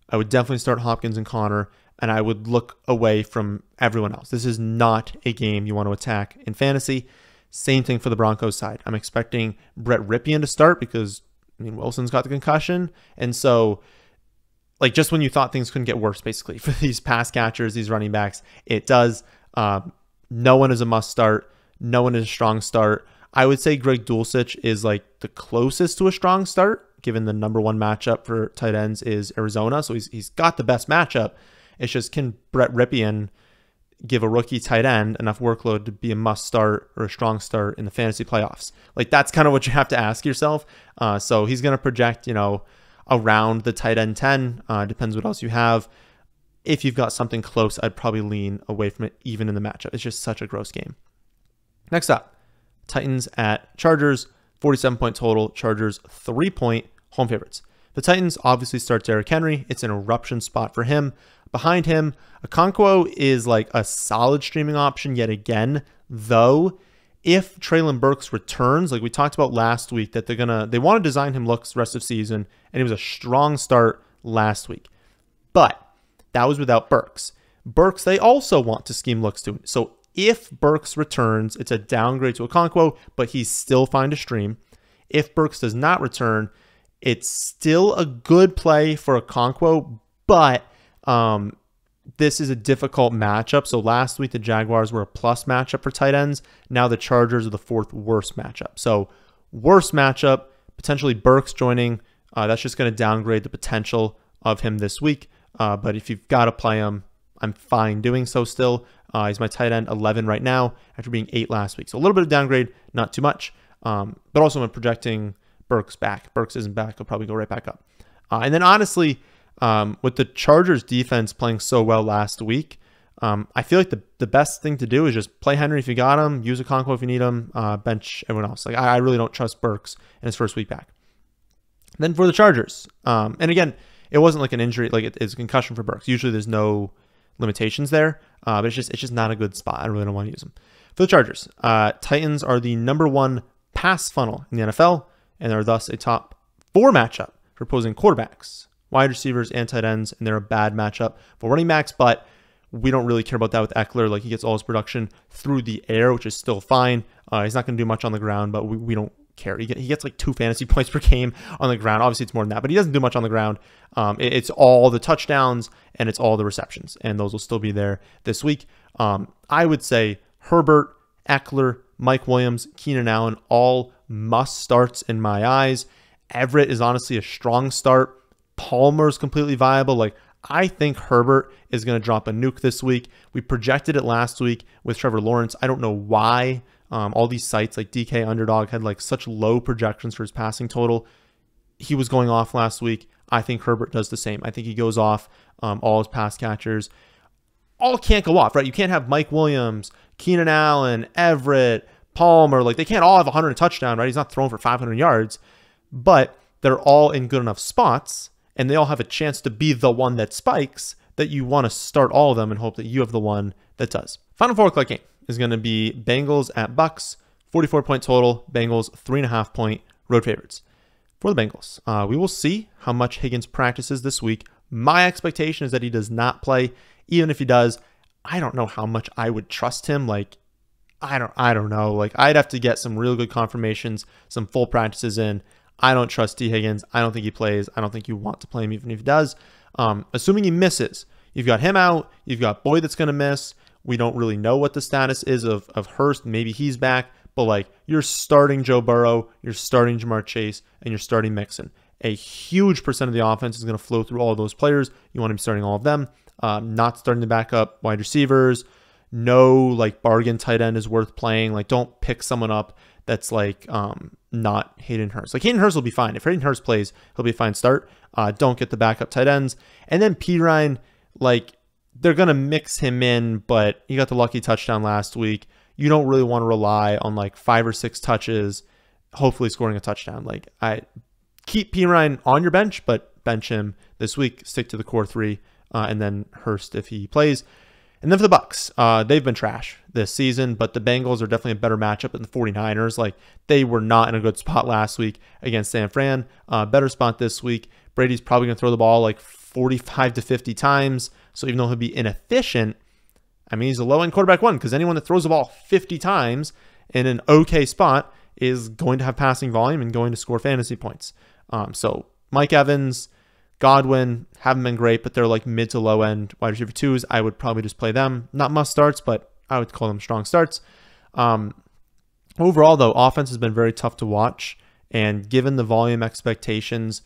I would definitely start Hopkins and Connor, and I would look away from everyone else. This is not a game you want to attack in fantasy. Same thing for the Broncos side. I'm expecting Brett Ripien to start because, Wilson's got the concussion. And so like just when you thought things couldn't get worse, basically for these pass catchers, these running backs, it does. No one is a must start. No one is a strong start. I would say Greg Dulcich is like the closest to a strong start, given the number one matchup for tight ends is Arizona. So he's got the best matchup. It's just, can Brett Rypien give a rookie tight end enough workload to be a must start or a strong start in the fantasy playoffs? Like, that's kind of what you have to ask yourself. So he's going to project, around the tight end 10. Depends what else you have. If you've got something close, I'd probably lean away from it, even in the matchup. It's just such a gross game. Next up, Titans at Chargers, 47-point total. Chargers 3-point home favorites. The Titans obviously start Derrick Henry. It's an eruption spot for him. Behind him, Okonkwo is like a solid streaming option yet again, though if Treylon Burks returns, like we talked about last week, that they want to design him looks the rest of season, and it was a strong start last week. But that was without Burks. Burks, they also want to scheme looks to him. So if Burks returns, it's a downgrade to Okonkwo, but he's still fine to stream. If Burks does not return, it's still a good play for Okonkwo, but this is a difficult matchup. So last week, the Jaguars were a plus matchup for tight ends. Now the Chargers are the fourth worst matchup. So worst matchup, potentially Burks joining. That's just going to downgrade the potential of him this week. But if you've got to play him, I'm fine doing so still. He's my tight end 11 right now after being 8 last week. So a little bit of downgrade, not too much. But also when projecting Burks back. Burks isn't back. He'll probably go right back up. And then honestly, with the Chargers defense playing so well last week, I feel like the best thing to do is just play Henry if you got him, use Okonkwo if you need him, bench everyone else. Like I really don't trust Burks in his first week back. Then for the Chargers, and again, it wasn't like an injury, like it's a concussion for Burks. Usually there's no limitations there, but it's just not a good spot. I really don't want to use them. For the Chargers, Titans are the number 1 pass funnel in the NFL, and are thus a top 4 matchup for opposing quarterbacks, wide receivers, and tight ends, and they're a bad matchup for running backs, but we don't really care about that with Eckler. Like, he gets all his production through the air, which is still fine. He's not going to do much on the ground, but we don't care. He gets like 2 fantasy points per game on the ground. Obviously, it's more than that, but he doesn't do much on the ground. It's all the touchdowns, and it's all the receptions, and those will still be there this week. I would say Herbert, Eckler, Mike Williams, Keenan Allen, all must starts in my eyes. Everett is honestly a strong start. Palmer's completely viable. Like, I think Herbert is going to drop a nuke this week. We projected it last week with Trevor Lawrence. I don't know why all these sites like DK Underdog had like such low projections for his passing total. He was going off last week. I think Herbert does the same. I think he goes off. All his pass catchers all can't go off, right? You can't have Mike Williams, Keenan Allen, Everett, Palmer. Like, they can't all have 100 touchdown, right? He's not throwing for 500 yards, but they're all in good enough spots, and they all have a chance to be the one that spikes, that you want to start all of them and hope that you have the one that does. Final 4 o'clock game is going to be Bengals at Bucks, 44-point total. Bengals 3.5-point road favorites. For the Bengals, we will see how much Higgins practices this week. My expectation is that he does not play. Even if he does, I don't know how much I would trust him. Like, I don't know. Like, I'd have to get some real good confirmations, some full practices in. I don't trust T. Higgins. I don't think he plays. I don't think you want to play him even if he does. Assuming he misses, you've got him out. You've got Boyd that's going to miss. We don't really know what the status is of Hurst. Maybe he's back. But, like, you're starting Joe Burrow, you're starting Jamar Chase, and you're starting Mixon. A huge percent of the offense is going to flow through all of those players. You want to be starting all of them. Not starting the backup wide receivers. No, like, bargain tight end is worth playing. Like, don't pick someone up that's like not Hayden Hurst. Like, Hayden Hurst will be fine. If Hayden Hurst plays, he'll be a fine start. Don't get the backup tight ends. And then Pirine, like, they're going to mix him in, but he got the lucky touchdown last week. You don't really want to rely on like 5 or 6 touches, hopefully scoring a touchdown. Like, I keep Pirine on your bench, but bench him this week. Stick to the core 3, and then Hurst if he plays. And then for the Bucks, they've been trash this season, but the Bengals are definitely a better matchup than the 49ers. Like, they were not in a good spot last week against San Fran. Better spot this week. Brady's probably going to throw the ball like 45 to 50 times. So even though he'll be inefficient, I mean, he's a low-end quarterback 1, because anyone that throws the ball 50 times in an okay spot is going to have passing volume and going to score fantasy points. So Mike Evans, Godwin haven't been great, but they're like mid to low end wide receiver 2s. I would probably just play them. Not must starts, but I would call them strong starts. Overall, though, offense has been very tough to watch. And given the volume expectations,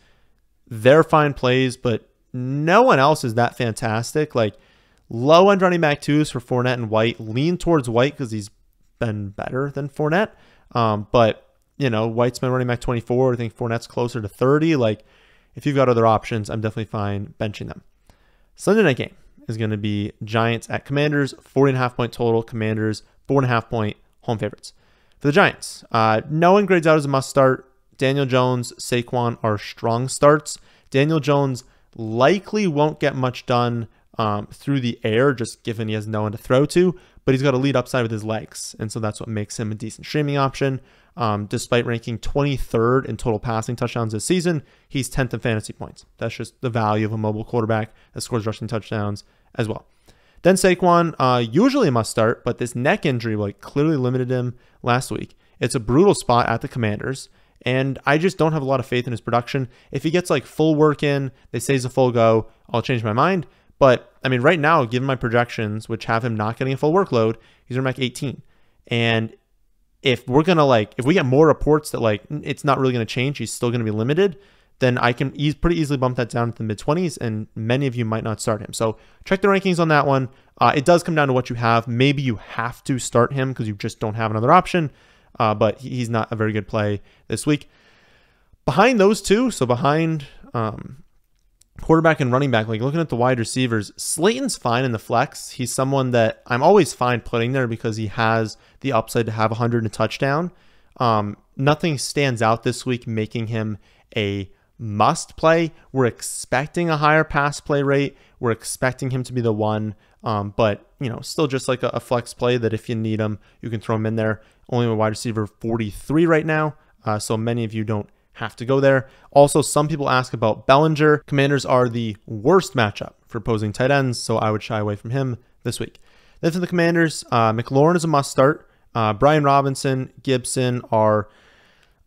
they're fine plays, but no one else is that fantastic. Like low end running back 2s for Fournette and White. Lean towards White because he's been better than Fournette. But, White's been running back 24. I think Fournette's closer to 30. Like, if you've got other options, I'm definitely fine benching them. Sunday night game is going to be Giants at Commanders, 40.5 point total. Commanders, 4.5 point home favorites. For the Giants, no one grades out as a must start. Daniel Jones, Saquon are strong starts. Daniel Jones likely won't get much done through the air, just given he has no one to throw to, but he's got a lead upside with his legs, and so that's what makes him a decent streaming option. Despite ranking 23rd in total passing touchdowns this season, he's 10th in fantasy points. That's just the value of a mobile quarterback that scores rushing touchdowns as well. Then Saquon, usually a must start, but this neck injury clearly limited him last week. It's a brutal spot at the Commanders, and I just don't have a lot of faith in his production. If he gets full work in, they say he's a full go, I'll change my mind. But I mean, right now, given my projections, which have him not getting a full workload, he's running back 18. And if we're going to if we get more reports that it's not really going to change, he's still going to be limited, then I can pretty easily bump that down to the mid-20s, and many of you might not start him. So check the rankings on that one. It does come down to what you have. Maybe you have to start him because you just don't have another option, but he's not a very good play this week. Behind those two, so behind quarterback and running back, looking at the wide receivers, Slayton's fine in the flex. He's someone that I'm always fine putting there because he has the upside to have 100 and a touchdown. Nothing stands out this week making him a must play. We're expecting a higher pass play rate. We're expecting him to be the one, but still just like a flex play that if you need him, you can throw him in there. Only a wide receiver 43 right now, so many of you don't have to go there. Also, some people ask about Bellinger. Commanders are the worst matchup for opposing tight ends, so I would shy away from him this week. Then for the Commanders, McLaurin is a must start. Brian Robinson, Gibson are,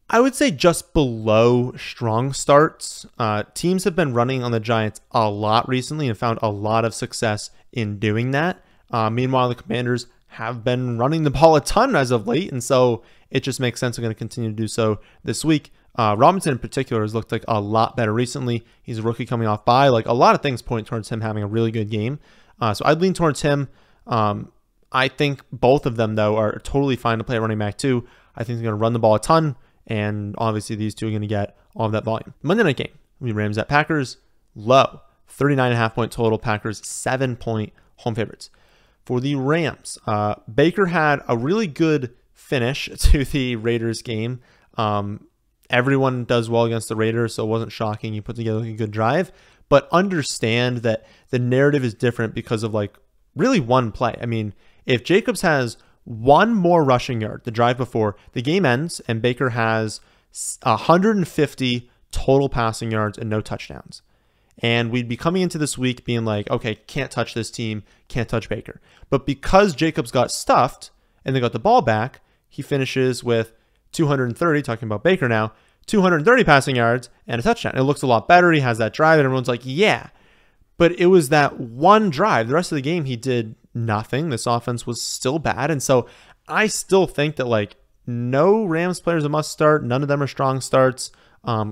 I would say, just below strong starts. Teams have been running on the Giants a lot recently and found a lot of success in doing that. Meanwhile, the Commanders have been running the ball a ton as of late, and so it just makes sense they're going to continue to do so this week. Robinson in particular has looked like a lot better recently. He's a rookie coming off bye. A lot of things point towards him having a really good game. So I'd lean towards him. I think both of them, though, are totally fine to play at running back too. I think they're going to run the ball a ton, and obviously these two are going to get all of that volume. Monday night game, we Rams at Packers, low, 39.5 point total. Packers 7-point home favorites. For the Rams, Baker had a really good finish to the Raiders game. Everyone does well against the Raiders, so it wasn't shocking. He put together a good drive, but understand that the narrative is different because of really one play. I mean, if Jacobs has one more rushing yard the drive before, the game ends and Baker has 150 total passing yards and no touchdowns. And we'd be coming into this week being okay, can't touch this team, can't touch Baker. But because Jacobs got stuffed and they got the ball back, he finishes with 230, talking about Baker now, 230 passing yards and a touchdown. It looks a lot better. He has that drive and everyone's yeah. But it was that one drive. The rest of the game, he did nothing. This offense was still bad. And so I still think that no Rams players a must start. None of them are strong starts.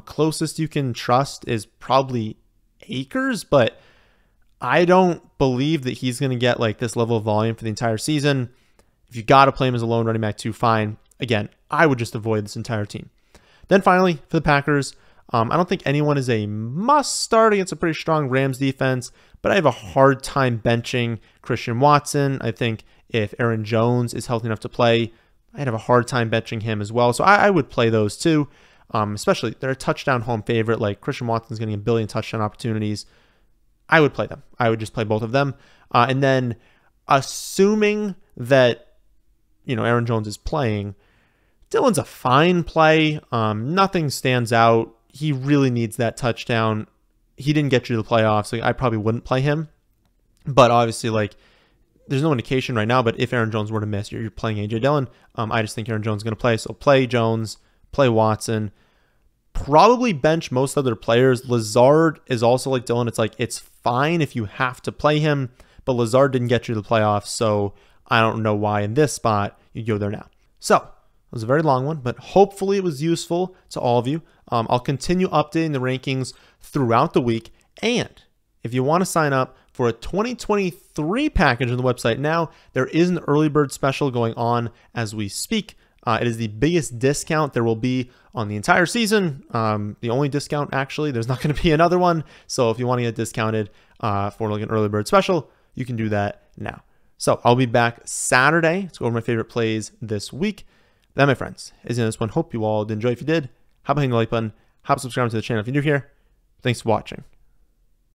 Closest you can trust is probably Akers, but I don't believe that he's going to get this level of volume for the entire season. If you got to play him as a lone running back too, fine. Again, I would just avoid this entire team. Then finally, for the Packers, I don't think anyone is a must start against a pretty strong Rams defense, but I have a hard time benching Christian Watson. I think if Aaron Jones is healthy enough to play, I'd have a hard time benching him as well. So I would play those too, especially they're a touchdown home favorite. Christian Watson's getting a billion touchdown opportunities. I would play them. I would just play both of them. And then assuming that, Aaron Jones is playing, Dylan's a fine play. Nothing stands out. He really needs that touchdown. He didn't get you to the playoffs, so I probably wouldn't play him. But obviously, there's no indication right now, but if Aaron Jones were to miss, you're playing A.J. Dillon. I just think Aaron Jones is going to play. So play Jones, play Watson. probably bench most other players. Lazard is also like Dylan. It's like, it's fine if you have to play him, but Lazard didn't get you to the playoffs, so I don't know why in this spot you go there now. So it was a very long one, but hopefully it was useful to all of you. I'll continue updating the rankings throughout the week. And if you want to sign up for a 2023 package on the website now, there is an early bird special going on as we speak. It is the biggest discount there will be on the entire season. The only discount, actually. There's not going to be another one. So if you want to get discounted for like an early bird special, you can do that now. So I'll be back Saturday to go over my favorite plays this week. That, my friends, is in this one. Hope you all did enjoy. If you did, hop behind the like button, hop subscribe to the channel if you're new here. Thanks for watching.